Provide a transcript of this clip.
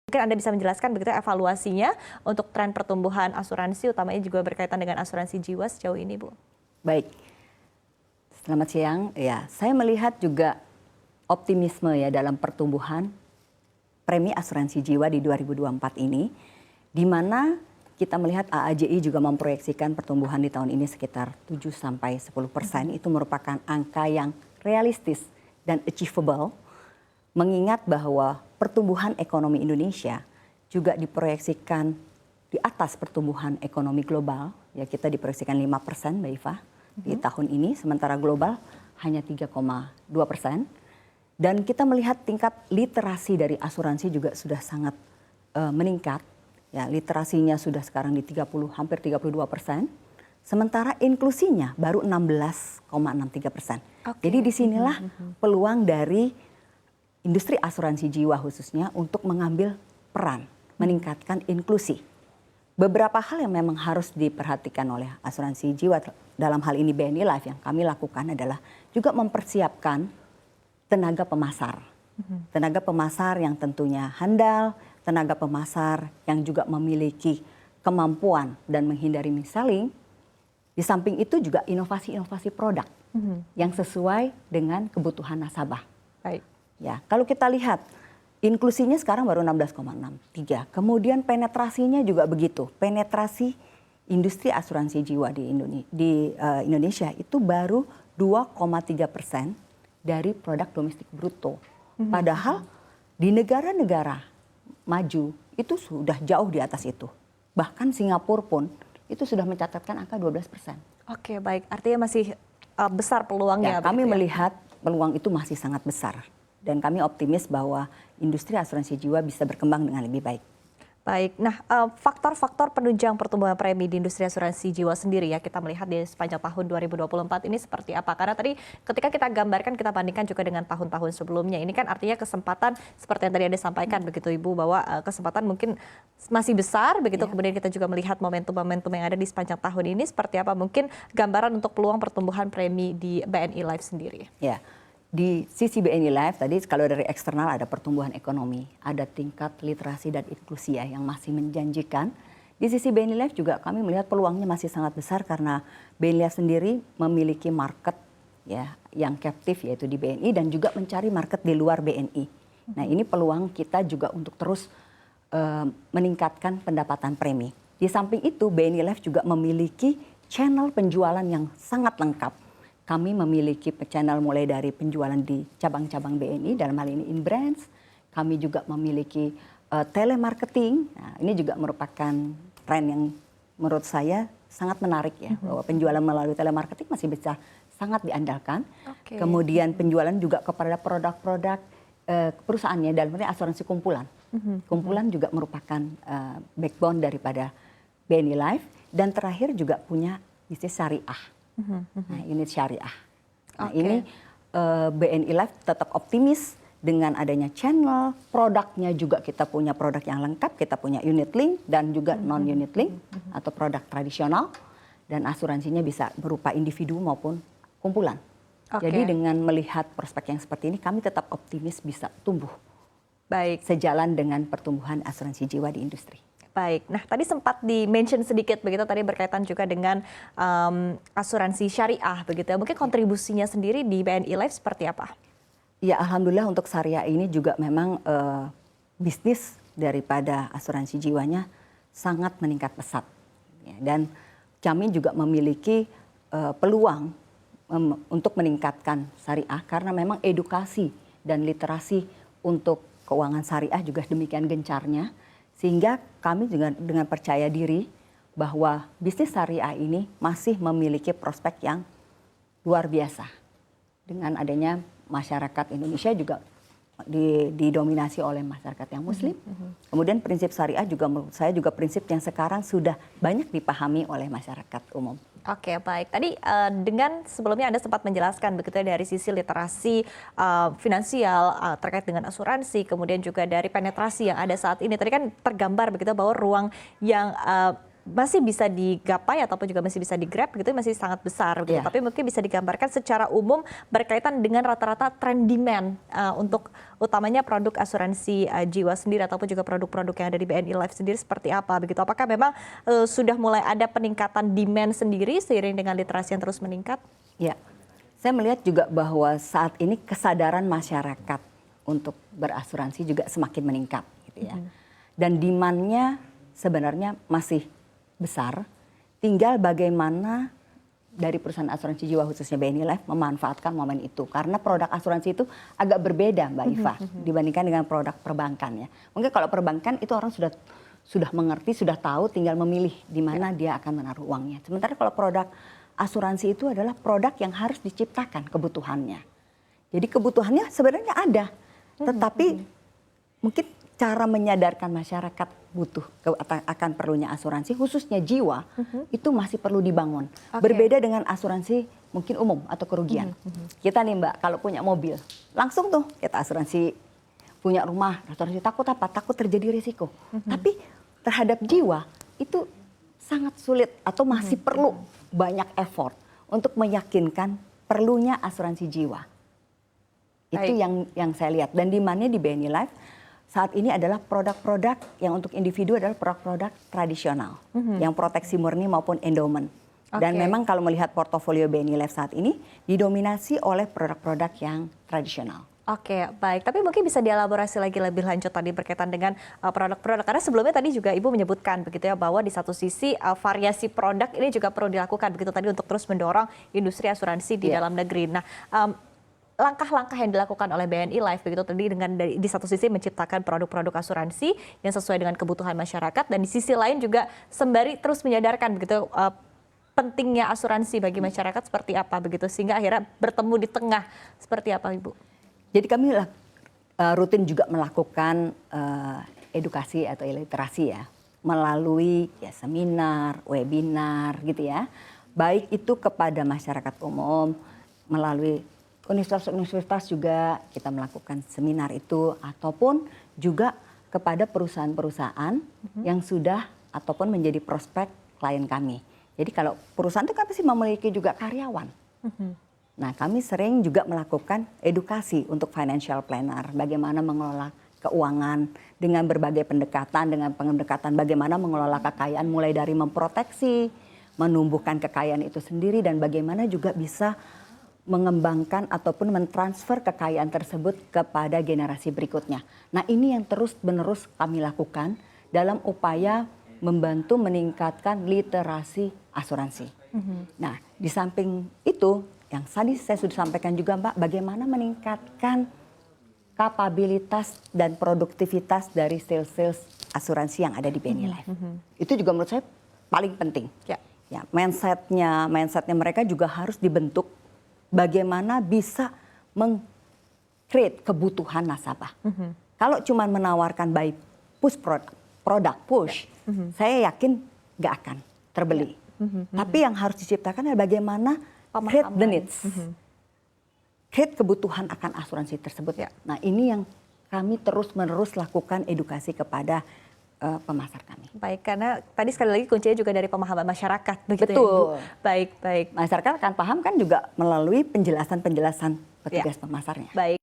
Mungkin Anda bisa menjelaskan begitu evaluasinya untuk tren pertumbuhan asuransi, utamanya juga berkaitan dengan asuransi jiwa sejauh ini, Bu. Baik, selamat siang. Ya, saya melihat juga optimisme ya dalam pertumbuhan premi asuransi jiwa di 2024 ini, di mana kita melihat AAJI juga memproyeksikan pertumbuhan di tahun ini sekitar 7-10%. Itu merupakan angka yang realistis dan achievable, mengingat bahwa pertumbuhan ekonomi Indonesia juga diproyeksikan di atas pertumbuhan ekonomi global. Ya, kita diproyeksikan 5% Mbak Iva di tahun ini, sementara global hanya 3,2%. Dan kita melihat tingkat literasi dari asuransi juga sudah sangat meningkat. Ya, literasinya sudah sekarang di hampir 32%. Sementara inklusinya baru 16,63%. Jadi disinilah peluang dari industri asuransi jiwa khususnya untuk mengambil peran, meningkatkan inklusi. Beberapa hal yang memang harus diperhatikan oleh asuransi jiwa dalam hal ini BNI Life yang kami lakukan adalah juga mempersiapkan tenaga pemasar. Tenaga pemasar yang tentunya handal, tenaga pemasar yang juga memiliki kemampuan dan menghindari mis-selling. Di samping itu juga inovasi-inovasi produk yang sesuai dengan kebutuhan nasabah. Baik. Ya, kalau kita lihat inklusinya sekarang baru 16,63. Kemudian penetrasinya juga begitu. Penetrasi industri asuransi jiwa di Indonesia itu baru 2,3% dari produk domestik bruto. Padahal di negara-negara maju itu sudah jauh di atas itu. Bahkan Singapura pun itu sudah mencatatkan angka 12%. Oke, baik. Artinya masih besar peluangnya. Ya, kami melihat peluang itu masih sangat besar. Dan kami optimis bahwa industri asuransi jiwa bisa berkembang dengan lebih baik. Baik, nah faktor-faktor penunjang pertumbuhan premi di industri asuransi jiwa sendiri ya kita melihat di sepanjang tahun 2024 ini seperti apa? Karena tadi ketika kita gambarkan, kita bandingkan juga dengan tahun-tahun sebelumnya. Ini kan artinya kesempatan seperti yang tadi Anda sampaikan begitu Ibu, bahwa kesempatan mungkin masih besar begitu. Kemudian kita juga melihat momentum-momentum yang ada di sepanjang tahun ini seperti apa? Mungkin gambaran untuk peluang pertumbuhan premi di BNI Life sendiri. Ya. Di sisi BNI Life tadi kalau dari eksternal ada pertumbuhan ekonomi, ada tingkat literasi dan inklusi ya yang masih menjanjikan. Di sisi BNI Life juga kami melihat peluangnya masih sangat besar karena BNI Life sendiri memiliki market ya yang captive yaitu di BNI dan juga mencari market di luar BNI. Nah, ini peluang kita juga untuk terus meningkatkan pendapatan premi. Di samping itu BNI Life juga memiliki channel penjualan yang sangat lengkap. Kami memiliki channel mulai dari penjualan di cabang-cabang BNI, dalam hal ini InBrands. Kami juga memiliki telemarketing. Nah, ini juga merupakan tren yang menurut saya sangat menarik ya. Bahwa penjualan melalui telemarketing masih bisa sangat diandalkan. Kemudian penjualan juga kepada produk-produk perusahaannya, dalam hal ini asuransi kumpulan. Kumpulan juga merupakan backbone daripada BNI Life. Dan terakhir juga punya bisnis syariah. Nah, ini syariah. Nah, ini BNI Life tetap optimis dengan adanya channel, produknya juga kita punya produk yang lengkap, kita punya unit link dan juga non-unit link atau produk tradisional, dan asuransinya bisa berupa individu maupun kumpulan. Jadi dengan melihat prospek yang seperti ini, kami tetap optimis bisa tumbuh. Baik. Sejalan dengan pertumbuhan asuransi jiwa di industri. Baik, nah tadi sempat di-mention sedikit begitu tadi berkaitan juga dengan asuransi syariah begitu ya. Mungkin kontribusinya sendiri di BNI Life seperti apa? Ya, alhamdulillah untuk syariah ini juga memang bisnis daripada asuransi jiwanya sangat meningkat pesat. Ya, dan kami juga memiliki peluang untuk meningkatkan syariah karena memang edukasi dan literasi untuk keuangan syariah juga demikian gencarnya. Sehingga kami dengan percaya diri bahwa bisnis syariah ini masih memiliki prospek yang luar biasa. Dengan adanya masyarakat Indonesia juga didominasi oleh masyarakat yang muslim. Kemudian prinsip syariah juga menurut saya juga prinsip yang sekarang sudah banyak dipahami oleh masyarakat umum. Oke, baik. Tadi dengan sebelumnya Anda sempat menjelaskan begitu ya dari sisi literasi finansial terkait dengan asuransi, kemudian juga dari penetrasi yang ada saat ini. Tadi kan tergambar begitu bahwa ruang yang masih bisa digapai ataupun juga masih bisa di-grab gitu, masih sangat besar gitu. Iya. Tapi mungkin bisa digambarkan secara umum berkaitan dengan rata-rata tren demand untuk utamanya produk asuransi jiwa sendiri ataupun juga produk-produk yang ada di BNI Life sendiri seperti apa begitu. Apakah memang sudah mulai ada peningkatan demand sendiri seiring dengan literasi yang terus meningkat? Ya, saya melihat juga bahwa saat ini kesadaran masyarakat untuk berasuransi juga semakin meningkat gitu ya. Dan demand-nya sebenarnya masih besar, tinggal bagaimana dari perusahaan asuransi jiwa khususnya BNI Life memanfaatkan momen itu. Karena produk asuransi itu agak berbeda Mbak Iva dibandingkan dengan produk perbankan ya. Mungkin kalau perbankan itu orang sudah mengerti, sudah tahu, tinggal memilih di mana dia akan menaruh uangnya. Sementara kalau produk asuransi itu adalah produk yang harus diciptakan kebutuhannya. Jadi kebutuhannya sebenarnya ada, tetapi mungkin cara menyadarkan masyarakat butuh akan perlunya asuransi, khususnya jiwa, itu masih perlu dibangun. Berbeda dengan asuransi mungkin umum atau kerugian. Kita nih Mbak, kalau punya mobil, langsung tuh kita asuransi, punya rumah, asuransi takut apa? Takut terjadi risiko. Tapi terhadap jiwa itu sangat sulit atau masih perlu banyak effort untuk meyakinkan perlunya asuransi jiwa. Itu yang saya lihat. Dan demand-nya di BNI Life saat ini adalah produk-produk yang untuk individu adalah produk-produk tradisional. Yang proteksi murni maupun endowment. Dan memang kalau melihat portofolio BNI Life saat ini didominasi oleh produk-produk yang tradisional. Oke, baik. Tapi mungkin bisa dielaborasi lagi lebih lanjut tadi berkaitan dengan produk-produk. Karena sebelumnya tadi juga Ibu menyebutkan begitu ya bahwa di satu sisi variasi produk ini juga perlu dilakukan begitu tadi untuk terus mendorong industri asuransi di dalam negeri. Nah, langkah-langkah yang dilakukan oleh BNI Life begitu tadi dengan di satu sisi menciptakan produk-produk asuransi yang sesuai dengan kebutuhan masyarakat dan di sisi lain juga sembari terus menyadarkan begitu pentingnya asuransi bagi masyarakat seperti apa begitu sehingga akhirnya bertemu di tengah seperti apa Ibu? Jadi kami rutin juga melakukan edukasi atau literasi ya melalui ya seminar, webinar gitu ya. Baik itu kepada masyarakat umum melalui universitas-universitas juga kita melakukan seminar itu ataupun juga kepada perusahaan-perusahaan yang sudah ataupun menjadi prospek klien kami. Jadi kalau perusahaan itu kan pasti memiliki juga karyawan. Nah, kami sering juga melakukan edukasi untuk financial planner, bagaimana mengelola keuangan dengan berbagai pendekatan, dengan pendekatan bagaimana mengelola kekayaan mulai dari memproteksi, menumbuhkan kekayaan itu sendiri dan bagaimana juga bisa mengembangkan ataupun mentransfer kekayaan tersebut kepada generasi berikutnya. Nah, ini yang terus-menerus kami lakukan dalam upaya membantu meningkatkan literasi asuransi. Nah, di samping itu yang tadi saya sudah sampaikan juga Mbak, bagaimana meningkatkan kapabilitas dan produktivitas dari sales asuransi yang ada di BNI Life. Itu juga menurut saya paling penting. Ya, mindsetnya mereka juga harus dibentuk bagaimana bisa meng-create kebutuhan nasabah. Kalau cuma menawarkan by push produk push, saya yakin nggak akan terbeli. Tapi yang harus diciptakan adalah bagaimana create the needs, create kebutuhan akan asuransi tersebut. Nah ini yang kami terus-menerus lakukan edukasi kepada pemasar kami. Baik, karena tadi sekali lagi kuncinya juga dari pemahaman masyarakat, begitu Betul. ya Ibu? Baik, baik. Masyarakat akan paham kan juga melalui penjelasan-penjelasan petugas pemasarnya. Baik.